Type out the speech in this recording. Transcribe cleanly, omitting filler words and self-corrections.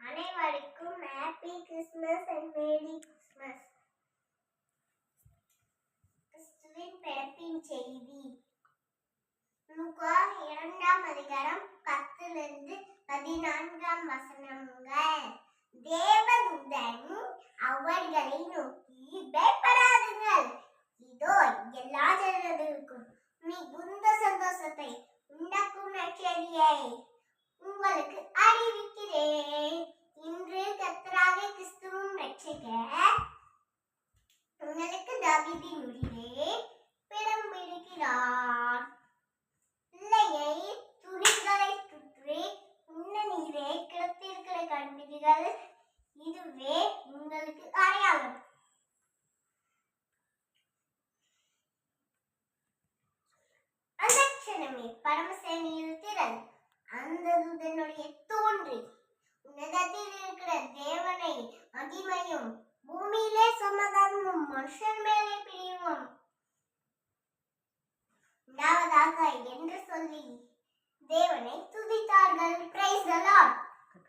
அனைவருக்கும் happy Christmas and merry Christmas. கிறிஸ்துவின் பிறப்பின் செய்தி லூக்கா 2ஆம் அதிகாரம் 10-14 வசனங்கள். தேவதூதன் அவர்களை நோக்கி, பயப்படாதீர்கள், இதோ எல்லா ஜனங்களுக்கும் மிகுந்த சந்தோஷத்தை உண்டாக்கும் நற்செய்தியை உங்களுக்கு அறிவிக்கிறேன். இன்று கர்த்தராகிய கிறிஸ்துவின் இரட்சகர் உங்களுக்கு தாவீதின் ஊரிலே பிறந்திருக்கிறார். பிள்ளையை துணிகளை சுற்றி உண்ண நீரை கிடத்திருக்கிற கண்டீர்கள். இதுவே உங்களுக்கு அடையாளம். அந்த க்ஷணமே பரமசேனையில் திரள் அந்த தூதனுடைய தோன்றி உன்னதத்தில் இருக்கிற தேவனை மகிமையும், பூமியிலே சமாதானமும், மனுஷன் மேலே பிரியமும் உண்டாவதாக என்று சொல்லி தேவனை துதித்தார்கள். Praise the Lord.